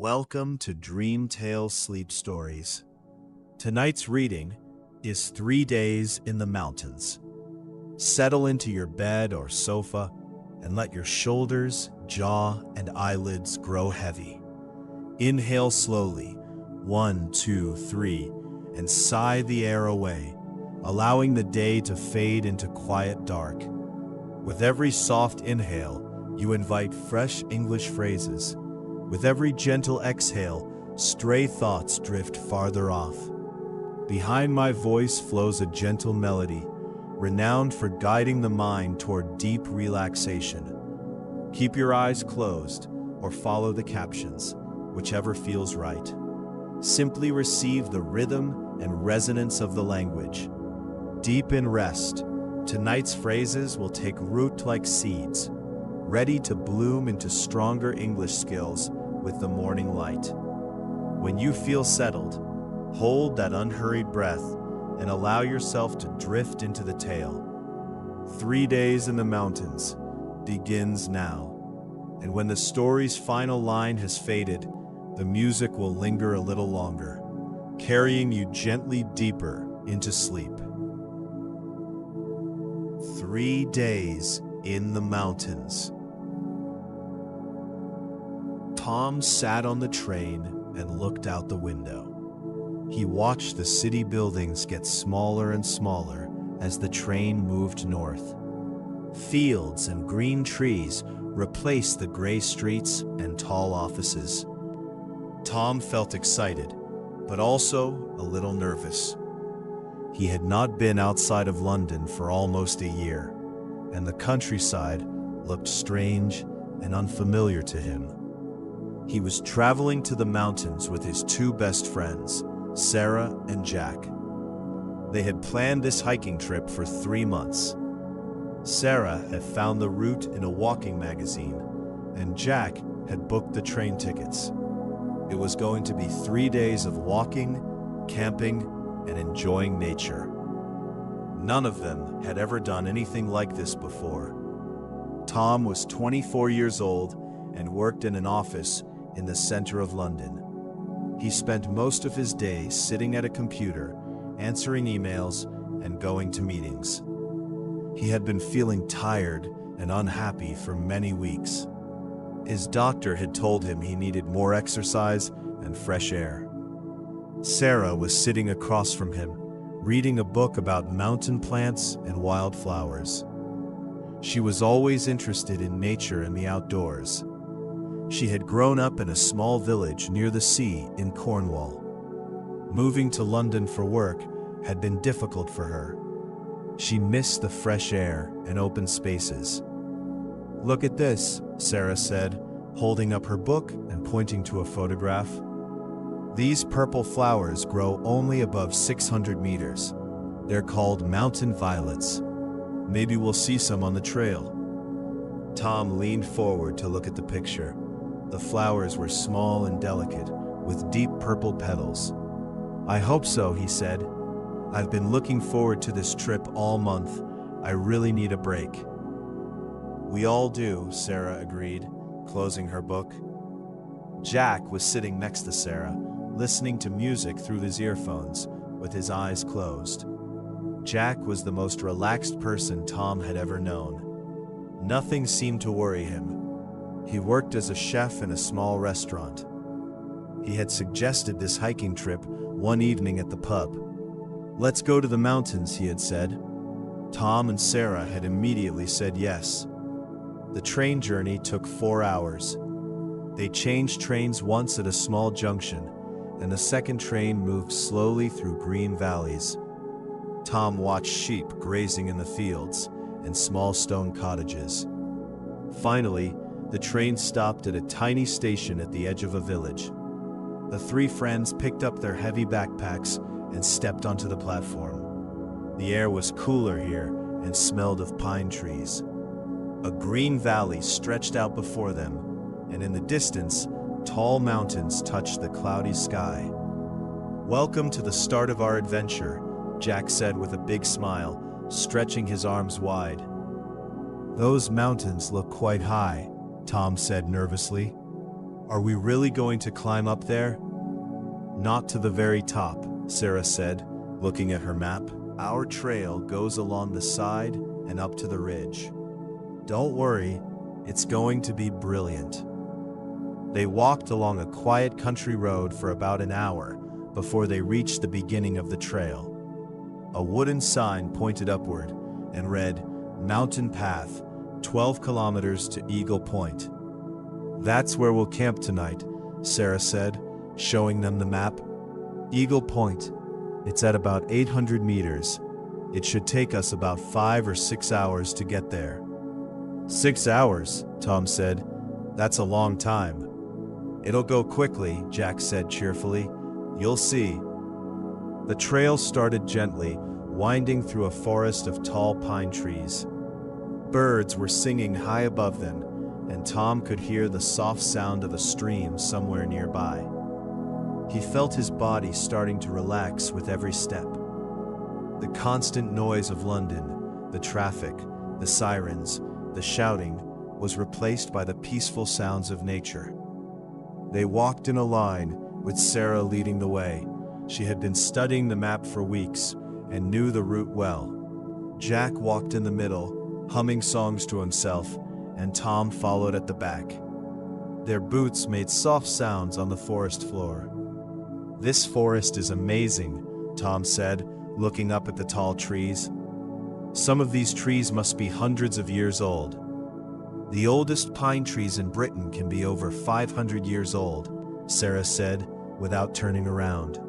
Welcome to Dream Tale Sleep Stories. Tonight's reading is 3 Days in the Mountains. Settle into your bed or sofa and let your shoulders, jaw, and eyelids grow heavy. Inhale slowly, 1, 2, 3, and sigh the air away, allowing the day to fade into quiet dark. With every soft inhale, you invite fresh English phrases. With every gentle exhale, stray thoughts drift farther off. Behind my voice flows a gentle melody, renowned for guiding the mind toward deep relaxation. Keep your eyes closed or follow the captions, whichever feels right. Simply receive the rhythm and resonance of the language. Deep in rest, tonight's phrases will take root like seeds, ready to bloom into stronger English skills with the morning light. When you feel settled, hold that unhurried breath and allow yourself to drift into the tale. 3 Days in the Mountains begins now. And when the story's final line has faded, the music will linger a little longer, carrying you gently deeper into sleep. 3 Days in the Mountains. Tom sat on the train and looked out the window. He watched the city buildings get smaller and smaller as the train moved north. Fields and green trees replaced the gray streets and tall offices. Tom felt excited, but also a little nervous. He had not been outside of London for almost a year, and the countryside looked strange and unfamiliar to him. He was traveling to the mountains with his two best friends, Sarah and Jack. They had planned this hiking trip for 3 months. Sarah had found the route in a walking magazine, and Jack had booked the train tickets. It was going to be 3 days of walking, camping, and enjoying nature. None of them had ever done anything like this before. Tom was 24 years old and worked in an office in the center of London. He spent most of his day sitting at a computer, answering emails, and going to meetings. He had been feeling tired and unhappy for many weeks. His doctor had told him he needed more exercise and fresh air. Sarah was sitting across from him, reading a book about mountain plants and wildflowers. She was always interested in nature and the outdoors. She had grown up in a small village near the sea in Cornwall. Moving to London for work had been difficult for her. She missed the fresh air and open spaces. "Look at this," Sarah said, holding up her book and pointing to a photograph. "These purple flowers grow only above 600 meters. They're called mountain violets. Maybe we'll see some on the trail." Tom leaned forward to look at the picture. The flowers were small and delicate, with deep purple petals. "I hope so," he said. "I've been looking forward to this trip all month. I really need a break." "We all do," Sarah agreed, closing her book. Jack was sitting next to Sarah, listening to music through his earphones, with his eyes closed. Jack was the most relaxed person Tom had ever known. Nothing seemed to worry him. He worked as a chef in a small restaurant. He had suggested this hiking trip one evening at the pub. "Let's go to the mountains," he had said. Tom and Sarah had immediately said yes. The train journey took 4 hours. They changed trains once at a small junction, and the second train moved slowly through green valleys. Tom watched sheep grazing in the fields and small stone cottages. Finally, the train stopped at a tiny station at the edge of a village. The three friends picked up their heavy backpacks and stepped onto the platform. The air was cooler here and smelled of pine trees. A green valley stretched out before them, and in the distance, tall mountains touched the cloudy sky. "Welcome to the start of our adventure," Jack said with a big smile, stretching his arms wide. "Those mountains look quite high," Tom said nervously. Are we really going to climb up there? Not to the very top, Sarah said, looking at her map. Our trail goes along the side and up to the ridge. Don't worry, it's going to be brilliant. They walked along a quiet country road for about an hour before they reached the beginning of the trail. A wooden sign pointed upward and read, Mountain Path, 12 kilometers to Eagle Point. That's where we'll camp tonight, Sarah said, showing them the map. Eagle Point. It's at about 800 meters. It should take us about 5 or 6 hours to get there. 6 hours, Tom said. That's a long time. It'll go quickly, Jack said cheerfully. You'll see. The trail started gently, winding through a forest of tall pine trees. Birds were singing high above them, and Tom could hear the soft sound of a stream somewhere nearby. He felt his body starting to relax with every step. The constant noise of London, the traffic, the sirens, the shouting, was replaced by the peaceful sounds of nature. They walked in a line, with Sarah leading the way. She had been studying the map for weeks and knew the route well. Jack walked in the middle, humming songs to himself, and Tom followed at the back. Their boots made soft sounds on the forest floor. This forest is amazing, Tom said, looking up at the tall trees. Some of these trees must be hundreds of years old. The oldest pine trees in Britain can be over 500 years old, Sarah said, without turning around.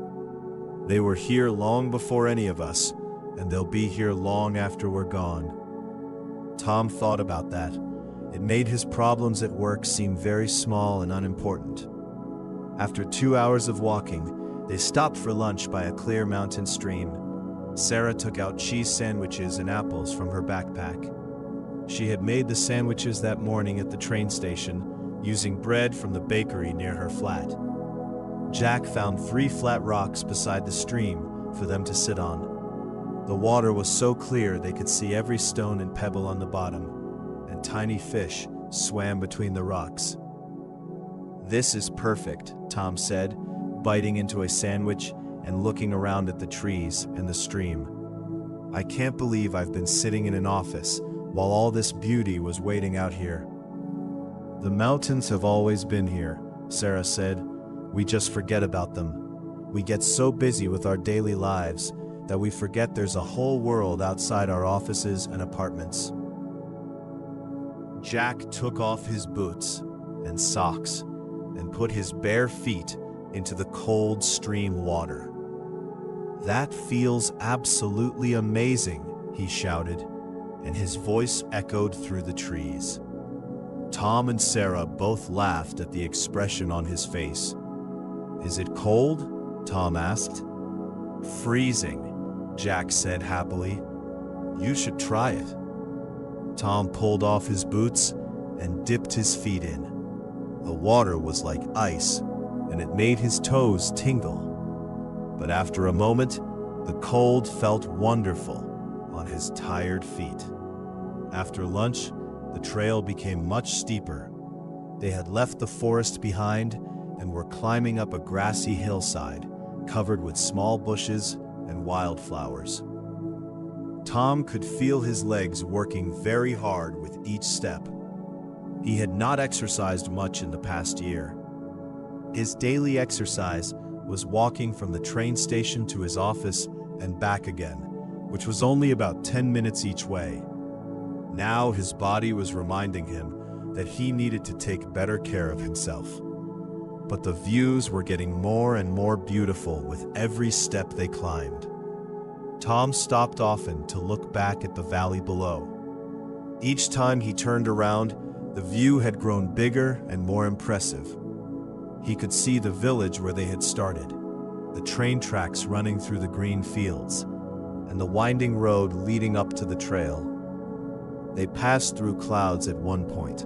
They were here long before any of us, and they'll be here long after we're gone. Tom thought about that. It made his problems at work seem very small and unimportant. After 2 hours of walking, they stopped for lunch by a clear mountain stream. Sarah took out cheese sandwiches and apples from her backpack. She had made the sandwiches that morning at the train station, using bread from the bakery near her flat. Jack found 3 flat rocks beside the stream for them to sit on. The water was so clear they could see every stone and pebble on the bottom, and tiny fish swam between the rocks. This is perfect, Tom said, biting into a sandwich and looking around at the trees and the stream. I can't believe I've been sitting in an office while all this beauty was waiting out here. The mountains have always been here, Sarah said. We just forget about them. We get so busy with our daily lives that we forget there's a whole world outside our offices and apartments. Jack took off his boots and socks and put his bare feet into the cold stream water. That feels absolutely amazing, he shouted, and his voice echoed through the trees. Tom and Sarah both laughed at the expression on his face. Is it cold? Tom asked. Freezing, Jack said happily. You should try it. Tom pulled off his boots and dipped his feet in. The water was like ice, and it made his toes tingle. But after a moment, the cold felt wonderful on his tired feet. After lunch, the trail became much steeper. They had left the forest behind and were climbing up a grassy hillside covered with small bushes and wildflowers. Tom could feel his legs working very hard with each step. He had not exercised much in the past year. His daily exercise was walking from the train station to his office and back again, which was only about 10 minutes each way. Now his body was reminding him that he needed to take better care of himself. But the views were getting more and more beautiful with every step they climbed. Tom stopped often to look back at the valley below. Each time he turned around, the view had grown bigger and more impressive. He could see the village where they had started, the train tracks running through the green fields, and the winding road leading up to the trail. They passed through clouds at one point.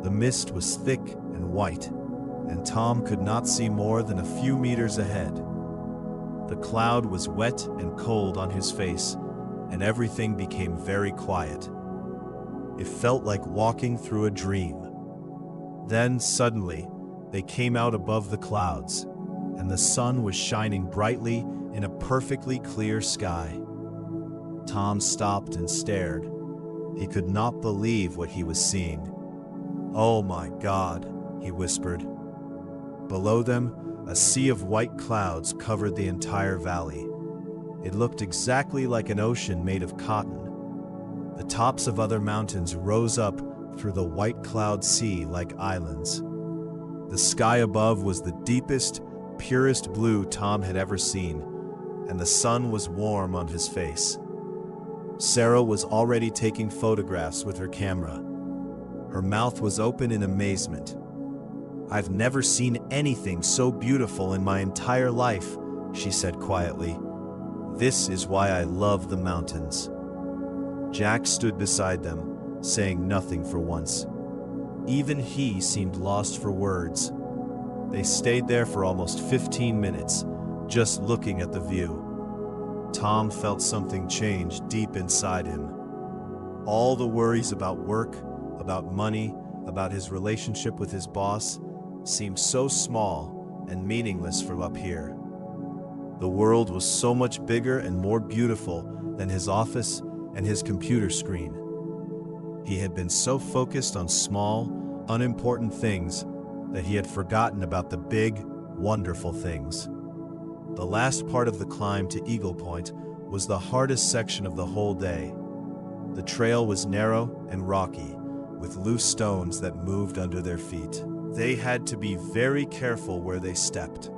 The mist was thick and white, and Tom could not see more than a few meters ahead. The cloud was wet and cold on his face, and everything became very quiet. It felt like walking through a dream. Then, suddenly, They came out above the clouds, and the sun was shining brightly in a perfectly clear sky. Tom stopped and stared. He could not believe what he was seeing. "Oh my God," he whispered. Below them, a sea of white clouds covered the entire valley. It looked exactly like an ocean made of cotton. The tops of other mountains rose up through the white cloud sea like islands. The sky above was the deepest, purest blue Tom had ever seen, and the sun was warm on his face. Sarah was already taking photographs with her camera. Her mouth was open in amazement. "I've never seen anything so beautiful in my entire life," she said quietly. "This is why I love the mountains." Jack stood beside them, saying nothing for once. Even he seemed lost for words. They stayed there for almost 15 minutes, just looking at the view. Tom felt something change deep inside him. All the worries about work, about money, about his relationship with his boss seemed so small and meaningless from up here. The world was so much bigger and more beautiful than his office and his computer screen. He had been so focused on small, unimportant things that he had forgotten about the big, wonderful things. The last part of the climb to Eagle Point was the hardest section of the whole day. The trail was narrow and rocky, with loose stones that moved under their feet. They had to be very careful where they stepped.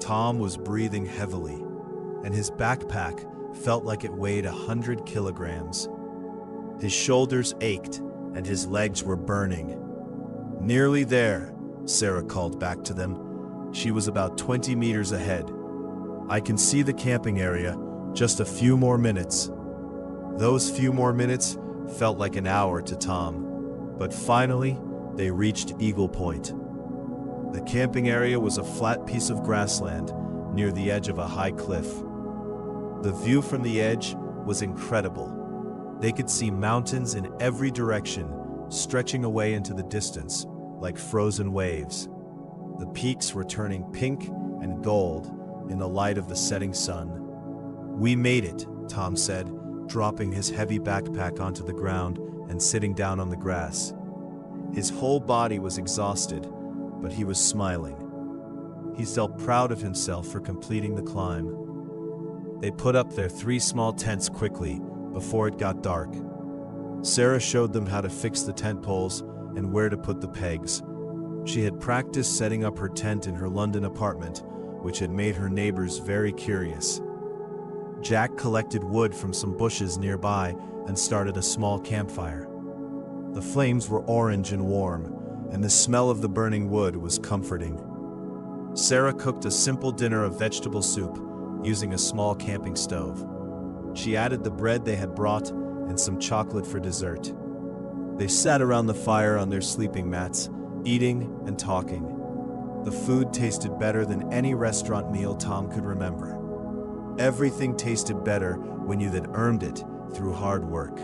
Tom was breathing heavily, and his backpack felt like it weighed 100 kilograms. His shoulders ached, and his legs were burning. "Nearly there," Sarah called back to them. She was about 20 meters ahead. "I can see the camping area, just a few more minutes." Those few more minutes felt like an hour to Tom, but finally, they reached Eagle Point. The camping area was a flat piece of grassland near the edge of a high cliff. The view from the edge was incredible. They could see mountains in every direction, stretching away into the distance like frozen waves. The peaks were turning pink and gold in the light of the setting sun. "We made it," Tom said, dropping his heavy backpack onto the ground and sitting down on the grass. His whole body was exhausted, but he was smiling. He felt proud of himself for completing the climb. They put up their 3 small tents quickly before it got dark. Sarah showed them how to fix the tent poles and where to put the pegs. She had practiced setting up her tent in her London apartment, which had made her neighbors very curious. Jack collected wood from some bushes nearby and started a small campfire. The flames were orange and warm, and the smell of the burning wood was comforting. Sarah cooked a simple dinner of vegetable soup using a small camping stove. She added the bread they had brought and some chocolate for dessert. They sat around the fire on their sleeping mats, eating and talking. The food tasted better than any restaurant meal Tom could remember. Everything tasted better when you had earned it through hard work.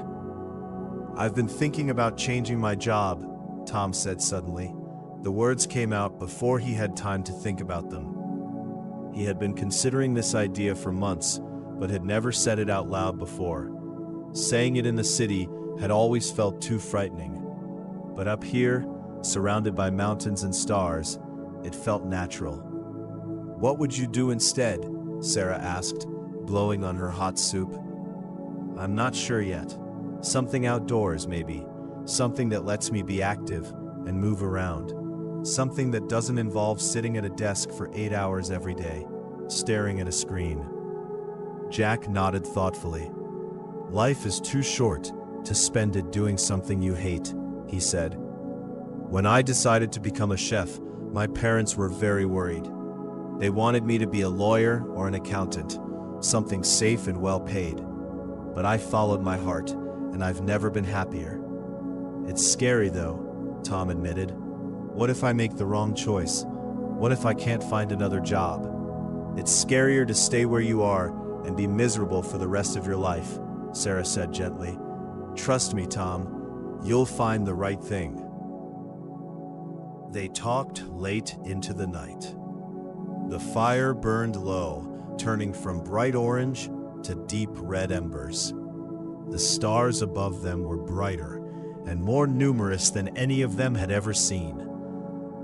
"I've been thinking about changing my job," Tom said suddenly. The words came out before he had time to think about them. He had been considering this idea for months, but had never said it out loud before. Saying it in the city had always felt too frightening. But up here, surrounded by mountains and stars, it felt natural. "What would you do instead?" Sarah asked, blowing on her hot soup. "I'm not sure yet. Something outdoors, maybe. Something that lets me be active and move around. Something that doesn't involve sitting at a desk for 8 hours every day, staring at a screen." Jack nodded thoughtfully. "Life is too short to spend it doing something you hate," he said. "When I decided to become a chef, my parents were very worried. They wanted me to be a lawyer or an accountant, something safe and well paid. But I followed my heart, and I've never been happier." "It's scary though," Tom admitted. "What if I make the wrong choice? What if I can't find another job? It's scarier to stay where you are and be miserable for the rest of your life," Sarah said gently. "Trust me, Tom, you'll find the right thing." They talked late into the night. The fire burned low, turning from bright orange to deep red embers. The stars above them were brighter and more numerous than any of them had ever seen.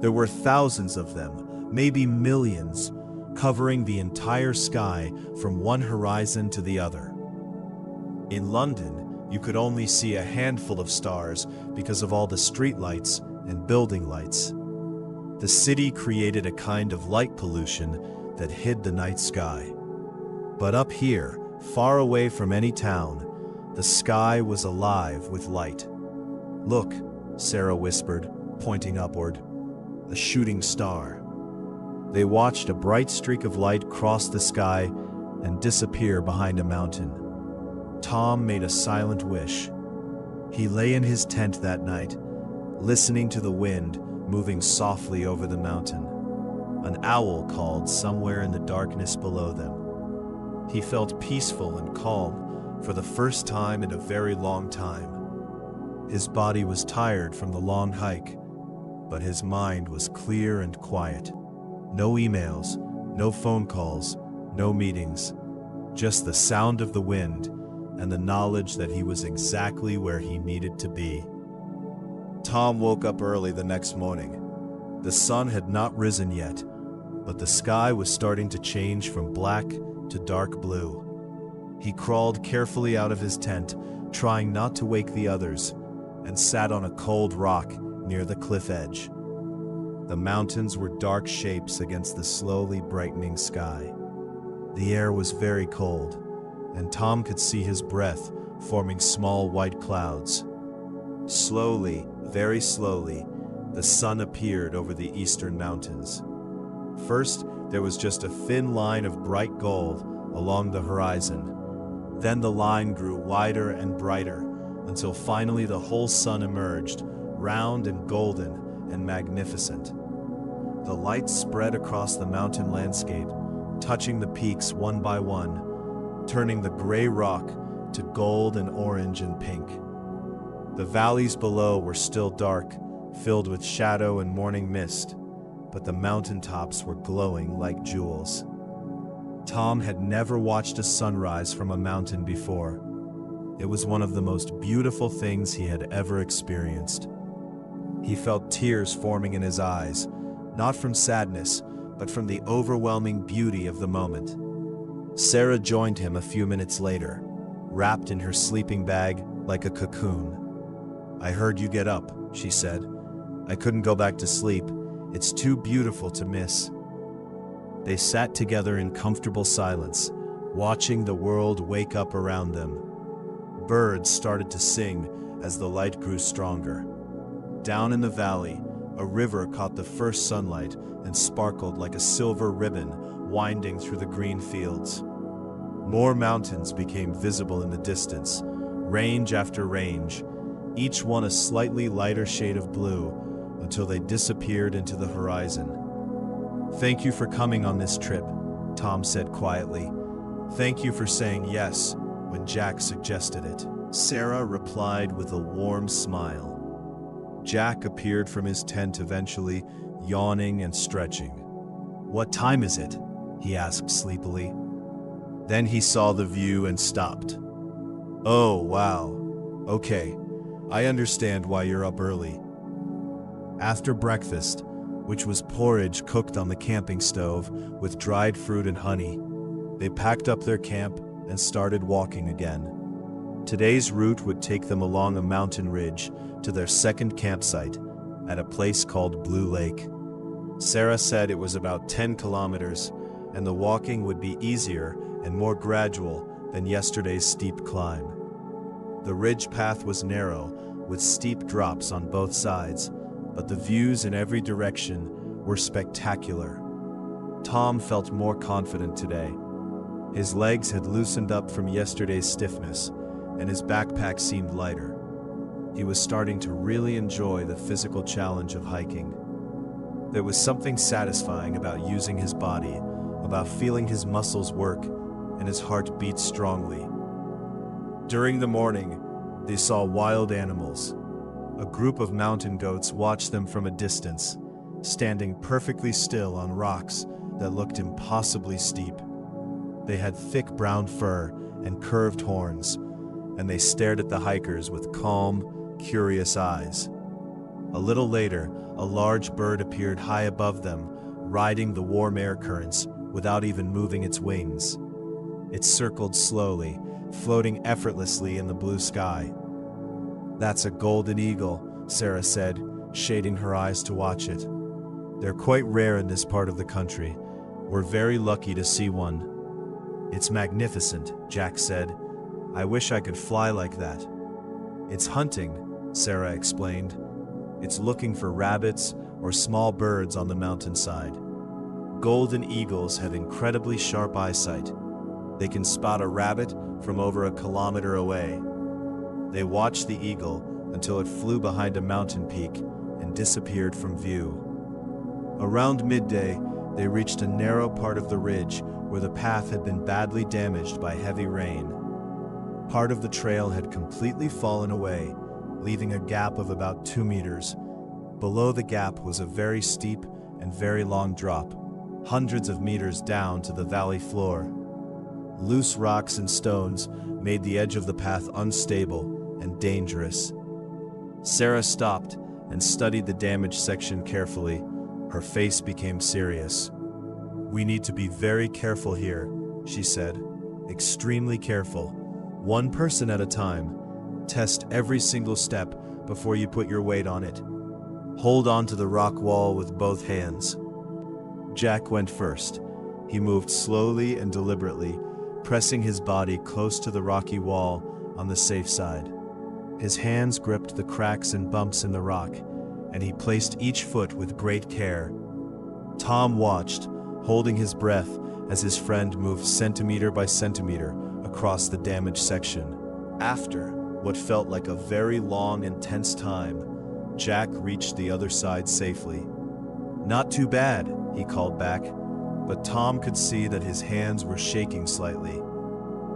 There were thousands of them, maybe millions, covering the entire sky from one horizon to the other. In London, you could only see a handful of stars because of all the streetlights and building lights. The city created a kind of light pollution that hid the night sky. But up here, far away from any town, the sky was alive with light. "Look," Sarah whispered, pointing upward. "A shooting star." They watched a bright streak of light cross the sky and disappear behind a mountain. Tom made a silent wish. He lay in his tent that night, listening to the wind moving softly over the mountain. An owl called somewhere in the darkness below them. He felt peaceful and calm for the first time in a very long time. His body was tired from the long hike, but his mind was clear and quiet. No emails, no phone calls, no meetings, just the sound of the wind and the knowledge that he was exactly where he needed to be. Tom woke up early the next morning. The sun had not risen yet, but the sky was starting to change from black to dark blue. He crawled carefully out of his tent, trying not to wake the others, and sat on a cold rock near the cliff edge. The mountains were dark shapes against the slowly brightening sky. The air was very cold, and Tom could see his breath forming small white clouds. Slowly, very slowly, the sun appeared over the eastern mountains. First, there was just a thin line of bright gold along the horizon. Then the line grew wider and brighter, until finally the whole sun emerged, round and golden and magnificent. The light spread across the mountain landscape, touching the peaks one by one, turning the gray rock to gold and orange and pink. The valleys below were still dark, filled with shadow and morning mist, but the mountaintops were glowing like jewels. Tom had never watched a sunrise from a mountain before. It was one of the most beautiful things he had ever experienced. He felt tears forming in his eyes, not from sadness, but from the overwhelming beauty of the moment. Sarah joined him a few minutes later, wrapped in her sleeping bag like a cocoon. "I heard you get up," she said. "I couldn't go back to sleep. It's too beautiful to miss." They sat together in comfortable silence, watching the world wake up around them. Birds started to sing as the light grew stronger. Down in the valley, a river caught the first sunlight and sparkled like a silver ribbon winding through the green fields. More mountains became visible in the distance, range after range, each one a slightly lighter shade of blue, until they disappeared into the horizon. "Thank you for coming on this trip," Tom said quietly. "Thank you for saying yes when Jack suggested it." Sarah replied with a warm smile. Jack appeared from his tent eventually, yawning and stretching. "What time is it?" he asked sleepily. Then he saw the view and stopped. "Oh, wow. Okay, I understand why you're up early." After breakfast, which was porridge cooked on the camping stove with dried fruit and honey, they packed up their camp and started walking again. Today's route would take them along a mountain ridge to their second campsite at a place called Blue Lake. Sarah said it was about 10 kilometers, and the walking would be easier and more gradual than yesterday's steep climb. The ridge path was narrow, with steep drops on both sides, but the views in every direction were spectacular. Tom felt more confident today. His legs had loosened up from yesterday's stiffness, and his backpack seemed lighter. He was starting to really enjoy the physical challenge of hiking. There was something satisfying about using his body, about feeling his muscles work and his heart beat strongly. During the morning, they saw wild animals. A group of mountain goats watched them from a distance, standing perfectly still on rocks that looked impossibly steep. They had thick brown fur and curved horns, and they stared at the hikers with calm, curious eyes. A little later, a large bird appeared high above them, riding the warm air currents without even moving its wings. It circled slowly, floating effortlessly in the blue sky. "That's a golden eagle," Sarah said, shading her eyes to watch it. "They're quite rare in this part of the country. We're very lucky to see one." "It's magnificent," Jack said. "I wish I could fly like that." "It's hunting," Sarah explained. "It's looking for rabbits or small birds on the mountainside." Golden eagles have incredibly sharp eyesight. They can spot a rabbit from over a kilometer away. They watched the eagle until it flew behind a mountain peak and disappeared from view. Around midday, they reached a narrow part of the ridge where the path had been badly damaged by heavy rain. Part of the trail had completely fallen away, leaving a gap of about 2 meters. Below the gap was a very steep and very long drop, hundreds of meters down to the valley floor. Loose rocks and stones made the edge of the path unstable and dangerous. Sarah stopped and studied the damaged section carefully. Her face became serious. "We need to be very careful here," she said. "Extremely careful. One person at a time. Test every single step before you put your weight on it. Hold on to the rock wall with both hands." Jack went first. He moved slowly and deliberately, pressing his body close to the rocky wall on the safe side. His hands gripped the cracks and bumps in the rock, and he placed each foot with great care. Tom watched, holding his breath as his friend moved centimeter by centimeter across the damaged section. After what felt like a very long and tense time, Jack reached the other side safely. "Not too bad," he called back, but Tom could see that his hands were shaking slightly.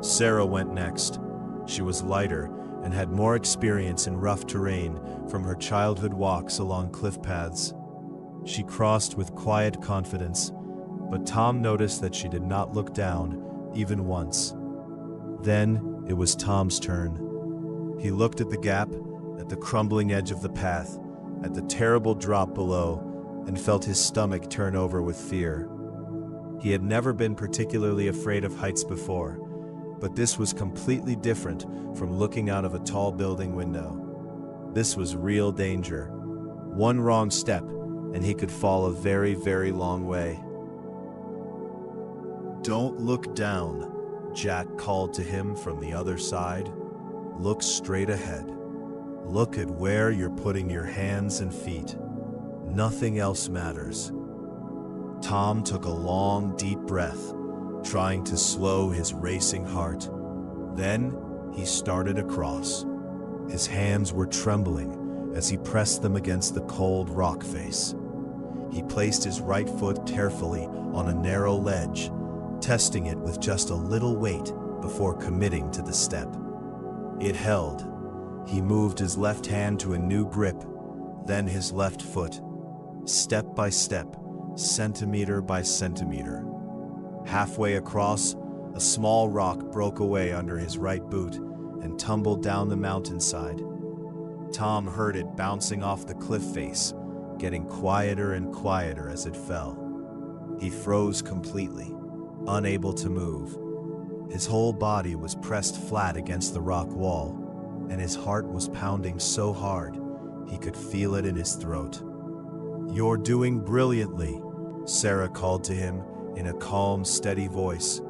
Sarah went next. She was lighter and had more experience in rough terrain from her childhood walks along cliff paths. She crossed with quiet confidence, but Tom noticed that she did not look down, even once. Then it was Tom's turn. He looked at the gap, at the crumbling edge of the path, at the terrible drop below, and felt his stomach turn over with fear. He had never been particularly afraid of heights before, but this was completely different from looking out of a tall building window. This was real danger. One wrong step, and he could fall a very, very long way. "Don't look down," Jack called to him from the other side. "Look straight ahead. Look at where you're putting your hands and feet. Nothing else matters." Tom took a long, deep breath, trying to slow his racing heart. Then he started across. His hands were trembling as he pressed them against the cold rock face. He placed his right foot carefully on a narrow ledge, testing it with just a little weight before committing to the step. It held. He moved his left hand to a new grip, then his left foot. Step by step, centimeter by centimeter. Halfway across, a small rock broke away under his right boot and tumbled down the mountainside. Tom heard it bouncing off the cliff face, getting quieter and quieter as it fell. He froze completely, unable to move. His whole body was pressed flat against the rock wall, and his heart was pounding so hard he could feel it in his throat. "You're doing brilliantly," Sarah called to him in a calm, steady voice.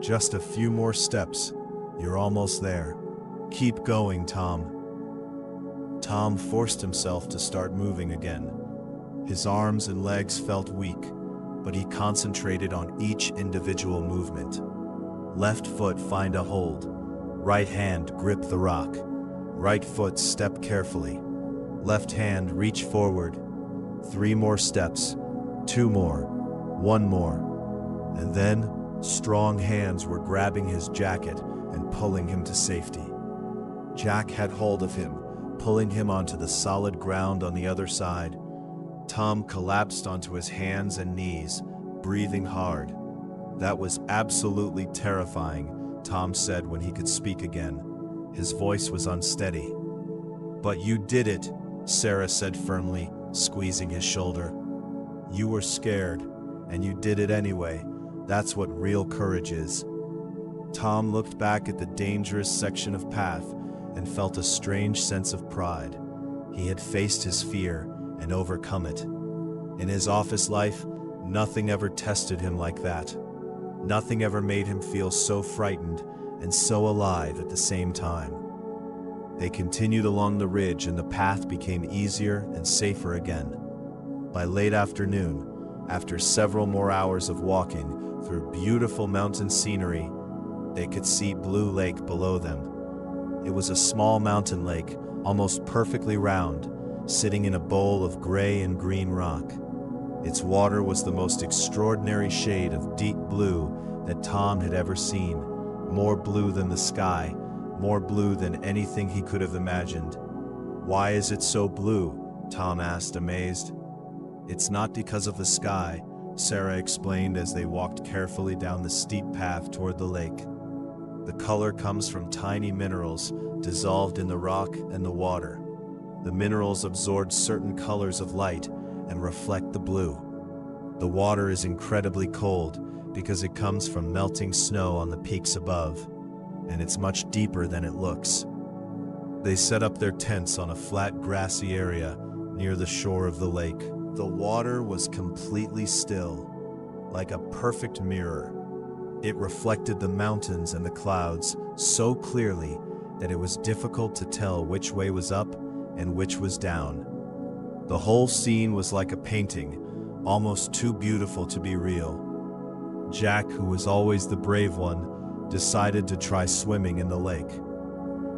"Just a few more steps. You're almost there. Keep going, Tom." Tom forced himself to start moving again. His arms and legs felt weak, but he concentrated on each individual movement. Left foot find a hold. Right hand grip the rock. Right foot step carefully. Left hand reach forward. 3 more steps. 2 more. 1 more. And then, strong hands were grabbing his jacket and pulling him to safety. Jack had hold of him, pulling him onto the solid ground on the other side. Tom collapsed onto his hands and knees, breathing hard. "That was absolutely terrifying," Tom said when he could speak again. His voice was unsteady. "But you did it," Sarah said firmly, squeezing his shoulder. "You were scared, and you did it anyway. That's what real courage is." Tom looked back at the dangerous section of path and felt a strange sense of pride. He had faced his fear and overcome it. In his office life, nothing ever tested him like that. Nothing ever made him feel so frightened and so alive at the same time. They continued along the ridge and the path became easier and safer again. By late afternoon, after several more hours of walking through beautiful mountain scenery, they could see Blue Lake below them. It was a small mountain lake, almost perfectly round, sitting in a bowl of gray and green rock. Its water was the most extraordinary shade of deep blue that Tom had ever seen, more blue than the sky, more blue than anything he could have imagined. "Why is it so blue?" Tom asked, amazed. "It's not because of the sky," Sarah explained as they walked carefully down the steep path toward the lake. "The color comes from tiny minerals dissolved in the rock and the water. The minerals absorb certain colors of light and reflect the blue. The water is incredibly cold because it comes from melting snow on the peaks above, and it's much deeper than it looks." They set up their tents on a flat grassy area near the shore of the lake. The water was completely still, like a perfect mirror. It reflected the mountains and the clouds so clearly that it was difficult to tell which way was up and which was down. The whole scene was like a painting, almost too beautiful to be real. Jack, who was always the brave one, decided to try swimming in the lake.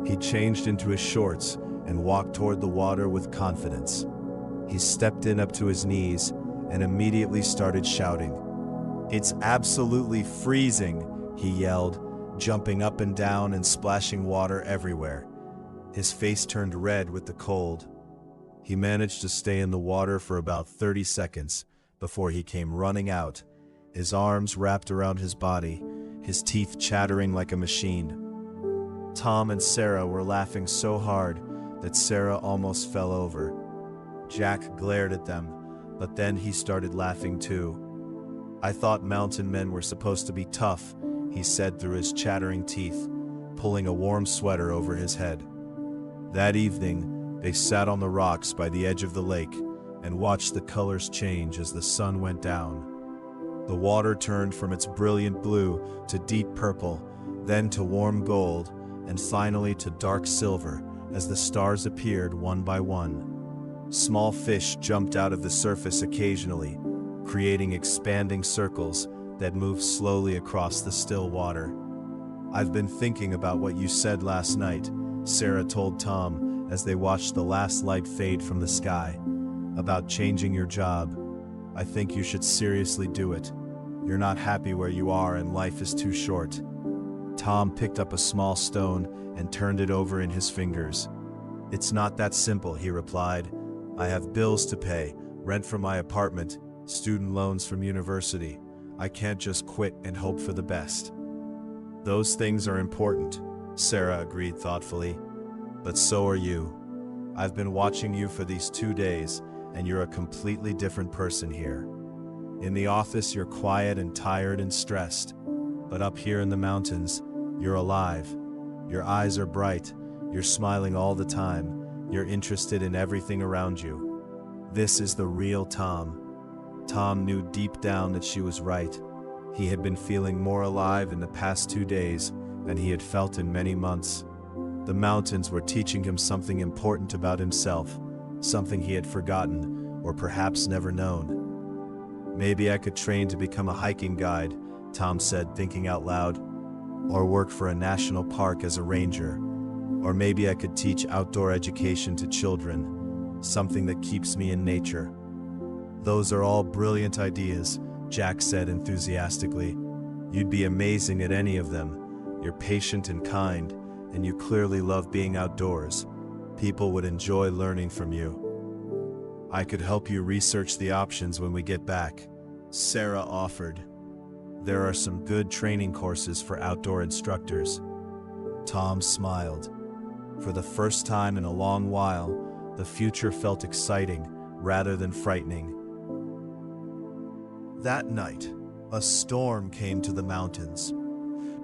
He changed into his shorts and walked toward the water with confidence. He stepped in up to his knees and immediately started shouting. "It's absolutely freezing," he yelled, jumping up and down and splashing water everywhere. His face turned red with the cold. He managed to stay in the water for about 30 seconds before he came running out, his arms wrapped around his body, his teeth chattering like a machine. Tom and Sarah were laughing so hard that Sarah almost fell over. Jack glared at them, but then he started laughing too. "I thought mountain men were supposed to be tough," he said through his chattering teeth, pulling a warm sweater over his head. That evening, they sat on the rocks by the edge of the lake and watched the colors change as the sun went down. The water turned from its brilliant blue to deep purple, then to warm gold, and finally to dark silver as the stars appeared one by one. Small fish jumped out of the surface occasionally, creating expanding circles that moved slowly across the still water. "I've been thinking about what you said last night," Sarah told Tom as they watched the last light fade from the sky, "about changing your job. I think you should seriously do it. You're not happy where you are and life is too short." Tom picked up a small stone and turned it over in his fingers. "It's not that simple," he replied. "I have bills to pay, rent for my apartment, student loans from university. I can't just quit and hope for the best." "Those things are important," Sarah agreed thoughtfully. "But so are you. I've been watching you for these 2 days, and you're a completely different person here. In the office, you're quiet and tired and stressed. But up here in the mountains, you're alive. Your eyes are bright, you're smiling all the time, you're interested in everything around you. This is the real Tom." Tom knew deep down that she was right. He had been feeling more alive in the past 2 days than he had felt in many months. The mountains were teaching him something important about himself, something he had forgotten, or perhaps never known. "Maybe I could train to become a hiking guide," Tom said, thinking out loud. "Or work for a national park as a ranger. Or maybe I could teach outdoor education to children, something that keeps me in nature." "Those are all brilliant ideas," Jack said enthusiastically. "You'd be amazing at any of them. You're patient and kind, and you clearly love being outdoors. People would enjoy learning from you." I could help you research the options when we get back, Sarah offered. There are some good training courses for outdoor instructors. Tom smiled. For the first time in a long while, the future felt exciting rather than frightening. That night, a storm came to the mountains.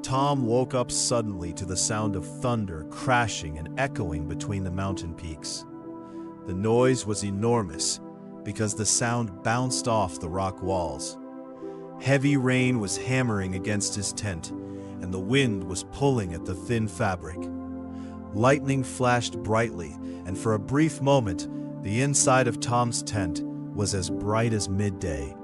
Tom woke up suddenly to the sound of thunder crashing and echoing between the mountain peaks. The noise was enormous because the sound bounced off the rock walls. Heavy rain was hammering against his tent, and the wind was pulling at the thin fabric. Lightning flashed brightly, and for a brief moment, the inside of Tom's tent was as bright as midday.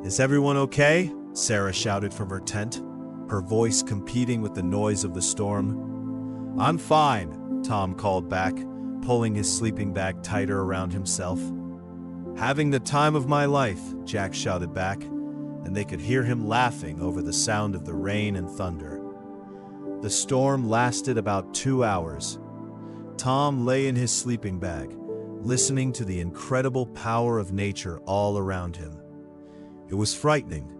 "Is everyone okay?" Sarah shouted from her tent, her voice competing with the noise of the storm. "I'm fine," Tom called back, pulling his sleeping bag tighter around himself. "Having the time of my life," Jack shouted back, and they could hear him laughing over the sound of the rain and thunder. The storm lasted about 2 hours. Tom lay in his sleeping bag, listening to the incredible power of nature all around him. It was frightening,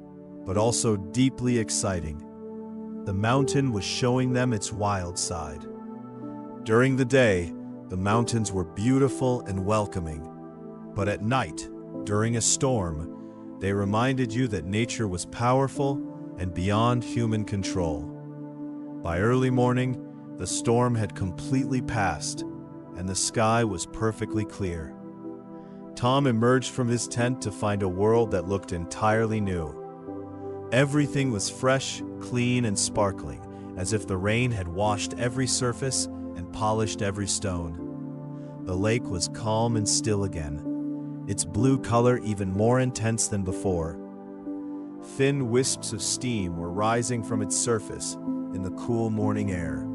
but also deeply exciting. The mountain was showing them its wild side. During the day, the mountains were beautiful and welcoming, but at night, during a storm, they reminded you that nature was powerful and beyond human control. By early morning, the storm had completely passed, and the sky was perfectly clear. Tom emerged from his tent to find a world that looked entirely new. Everything was fresh, clean, and sparkling, as if the rain had washed every surface and polished every stone. The lake was calm and still again, its blue color even more intense than before. Thin wisps of steam were rising from its surface in the cool morning air,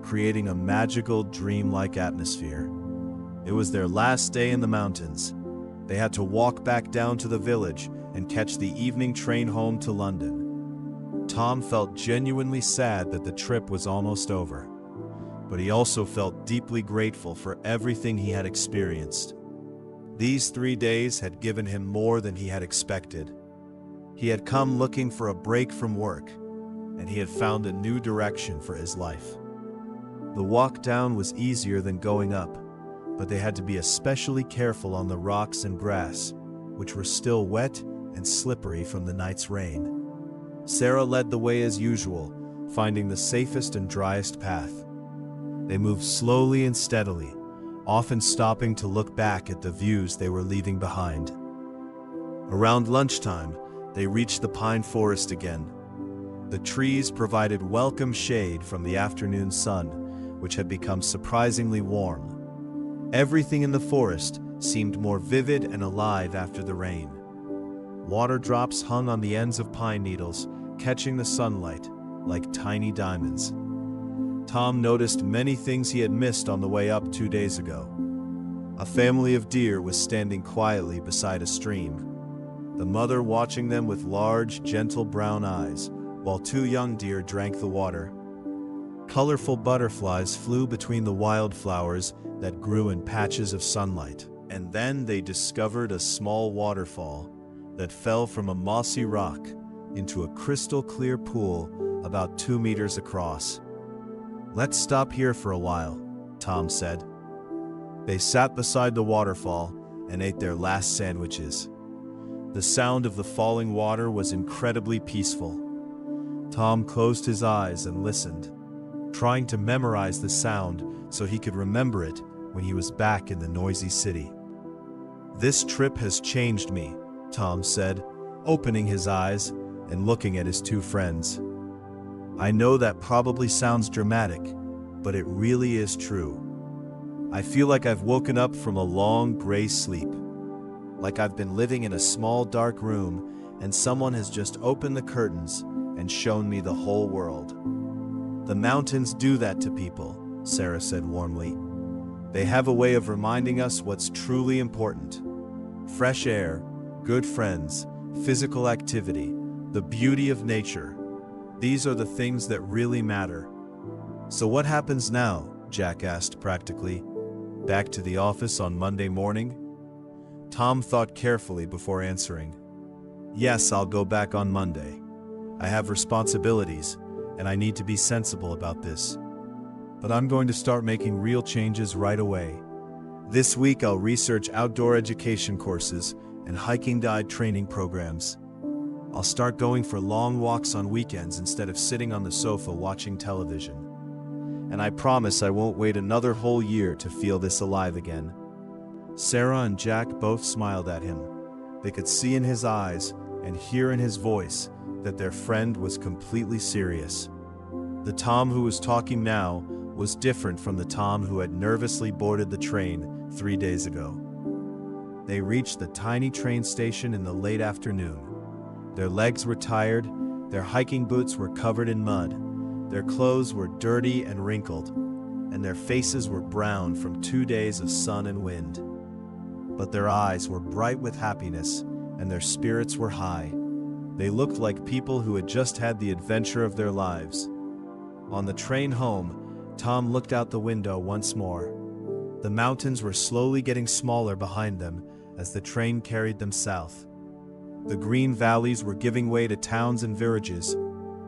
creating a magical, dreamlike atmosphere. It was their last day in the mountains. They had to walk back down to the village and catch the evening train home to London. Tom felt genuinely sad that the trip was almost over, but he also felt deeply grateful for everything he had experienced. These 3 days had given him more than he had expected. He had come looking for a break from work, and he had found a new direction for his life. The walk down was easier than going up, but they had to be especially careful on the rocks and grass, which were still wet and slippery from the night's rain. Sarah led the way as usual, finding the safest and driest path. They moved slowly and steadily, often stopping to look back at the views they were leaving behind. Around lunchtime, they reached the pine forest again. The trees provided welcome shade from the afternoon sun, which had become surprisingly warm. Everything in the forest seemed more vivid and alive after the rain. Water drops hung on the ends of pine needles, catching the sunlight like tiny diamonds. Tom noticed many things he had missed on the way up 2 days ago. A family of deer was standing quietly beside a stream, the mother watching them with large, gentle brown eyes, while 2 young deer drank the water. Colorful butterflies flew between the wildflowers that grew in patches of sunlight, and then they discovered a small waterfall that fell from a mossy rock into a crystal-clear pool about 2 meters across. "Let's stop here for a while," Tom said. They sat beside the waterfall and ate their last sandwiches. The sound of the falling water was incredibly peaceful. Tom closed his eyes and listened, trying to memorize the sound so he could remember it when he was back in the noisy city. "This trip has changed me," Tom said, opening his eyes and looking at his 2 friends. "I know that probably sounds dramatic, but it really is true. I feel like I've woken up from a long gray sleep, like I've been living in a small dark room and someone has just opened the curtains and shown me the whole world." "The mountains do that to people," Sarah said warmly. "They have a way of reminding us what's truly important. Fresh air, good friends, physical activity, the beauty of nature. These are the things that really matter." "So what happens now?" Jack asked practically. "Back to the office on Monday morning?" Tom thought carefully before answering. Yes, I'll go back on Monday. I have responsibilities, and I need to be sensible about this. But I'm going to start making real changes right away. This week I'll research outdoor education courses and hiking guide training programs. I'll start going for long walks on weekends instead of sitting on the sofa watching television. And I promise I won't wait another whole year to feel this alive again. Sarah and Jack both smiled at him. They could see in his eyes and hear in his voice that their friend was completely serious. The Tom who was talking now was different from the Tom who had nervously boarded the train 3 days ago. They reached the tiny train station in the late afternoon. Their legs were tired, their hiking boots were covered in mud, their clothes were dirty and wrinkled, and their faces were brown from 2 days of sun and wind. But their eyes were bright with happiness, and their spirits were high. They looked like people who had just had the adventure of their lives. On the train home, Tom looked out the window once more. The mountains were slowly getting smaller behind them as the train carried them south. The green valleys were giving way to towns and villages,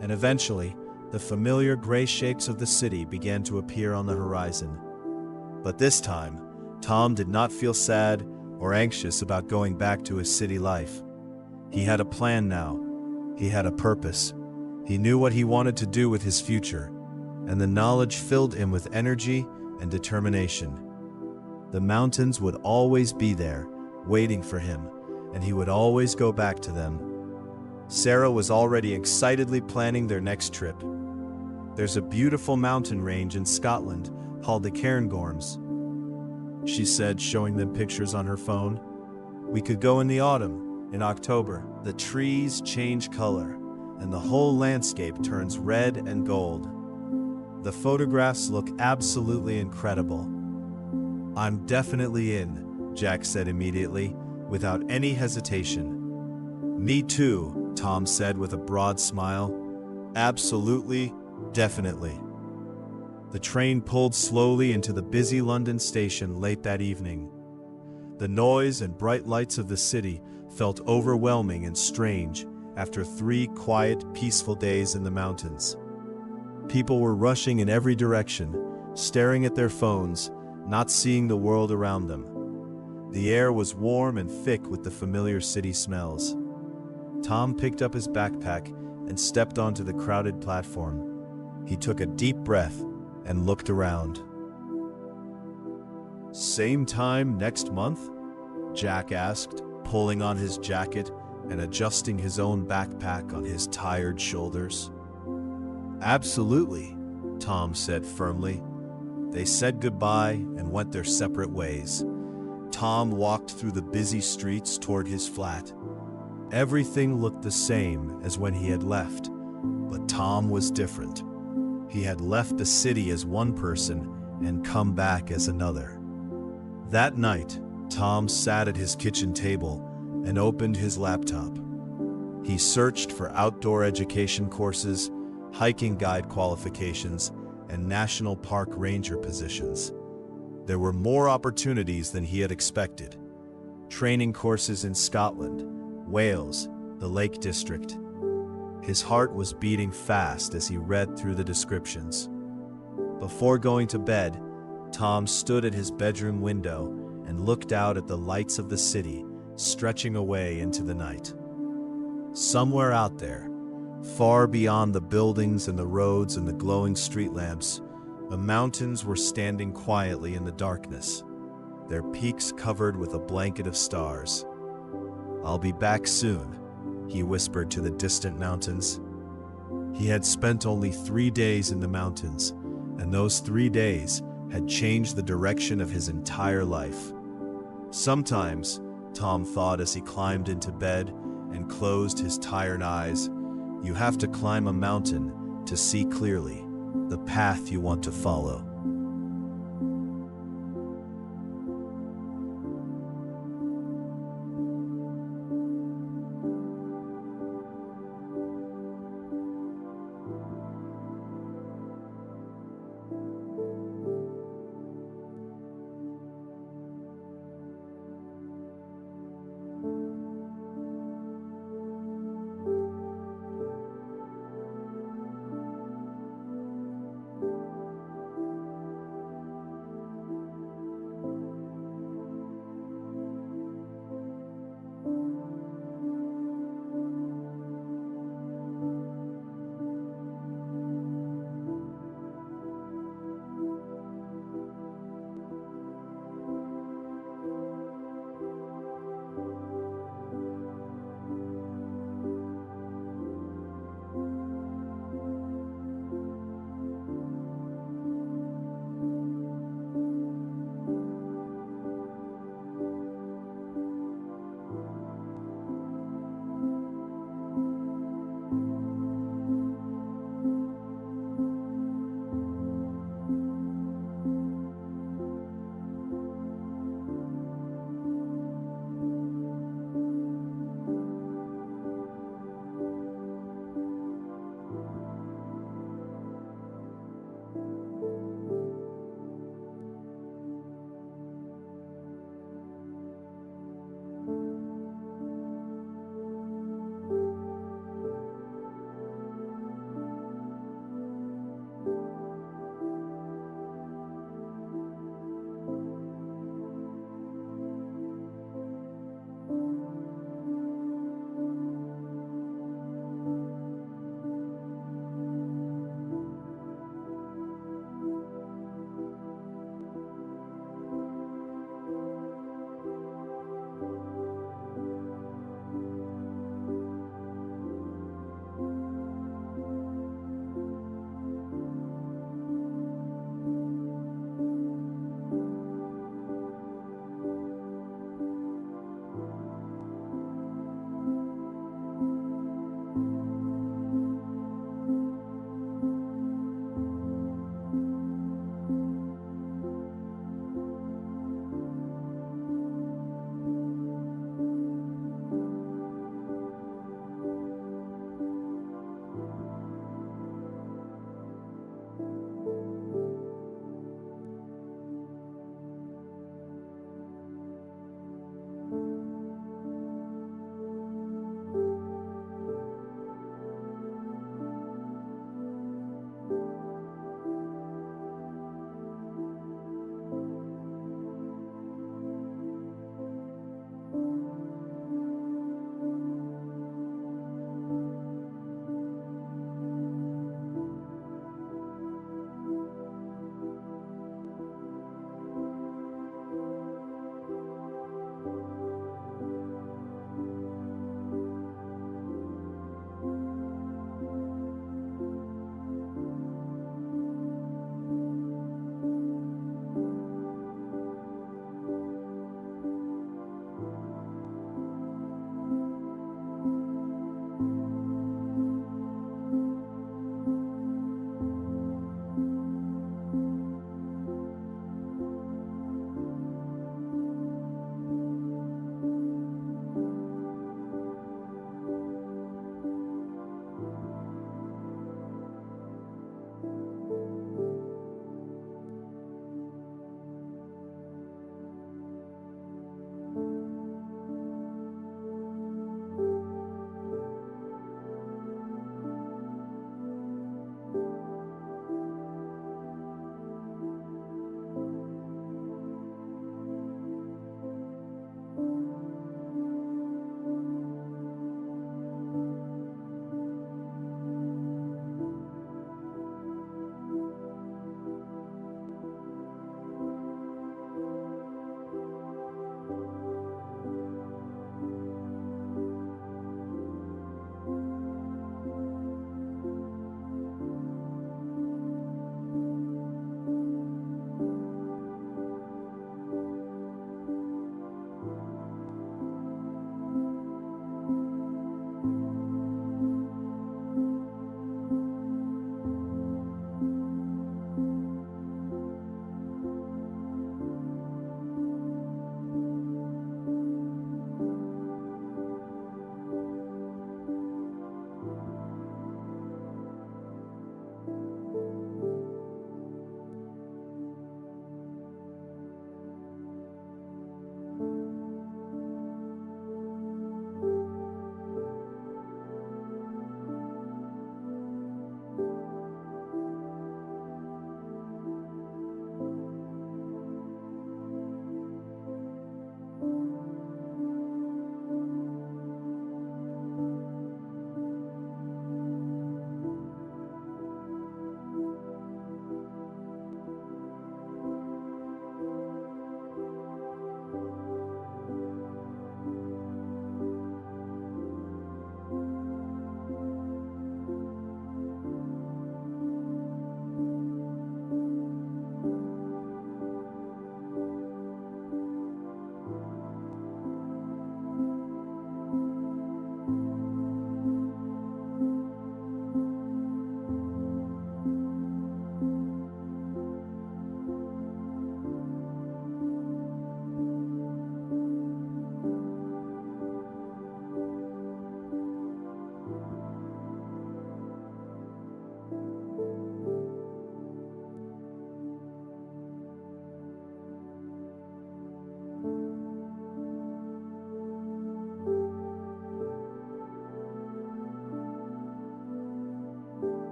and eventually, the familiar gray shapes of the city began to appear on the horizon. But this time, Tom did not feel sad or anxious about going back to his city life. He had a plan now. He had a purpose. He knew what he wanted to do with his future, and the knowledge filled him with energy and determination. The mountains would always be there, waiting for him, and he would always go back to them. Sarah was already excitedly planning their next trip. There's a beautiful mountain range in Scotland called the Cairngorms, she said, showing them pictures on her phone. We could go in the autumn, in October. The trees change color, and the whole landscape turns red and gold. The photographs look absolutely incredible. I'm definitely in, Jack said immediately, without any hesitation. Me too, Tom said with a broad smile. Absolutely, definitely. The train pulled slowly into the busy London station late that evening. The noise and bright lights of the city felt overwhelming and strange after 3 quiet, peaceful days in the mountains. People were rushing in every direction, staring at their phones, not seeing the world around them. The air was warm and thick with the familiar city smells. Tom picked up his backpack and stepped onto the crowded platform. He took a deep breath and looked around. Same time next month? Jack asked, pulling on his jacket and adjusting his own backpack on his tired shoulders. Absolutely, Tom said firmly. They said goodbye and went their separate ways. Tom walked through the busy streets toward his flat. Everything looked the same as when he had left, but Tom was different. He had left the city as one person and come back as another. That night, Tom sat at his kitchen table and opened his laptop. He searched for outdoor education courses, hiking guide qualifications, and national park ranger positions. There were more opportunities than he had expected. Training courses in Scotland, Wales, the Lake District. His heart was beating fast as he read through the descriptions. Before going to bed, Tom stood at his bedroom window and looked out at the lights of the city stretching away into the night. Somewhere out there, far beyond the buildings and the roads and the glowing street lamps, the mountains were standing quietly in the darkness, their peaks covered with a blanket of stars. I'll be back soon, he whispered to the distant mountains. He had spent only 3 days in the mountains, and those 3 days had changed the direction of his entire life. Sometimes, Tom thought as he climbed into bed and closed his tired eyes, you have to climb a mountain to see clearly the path you want to follow.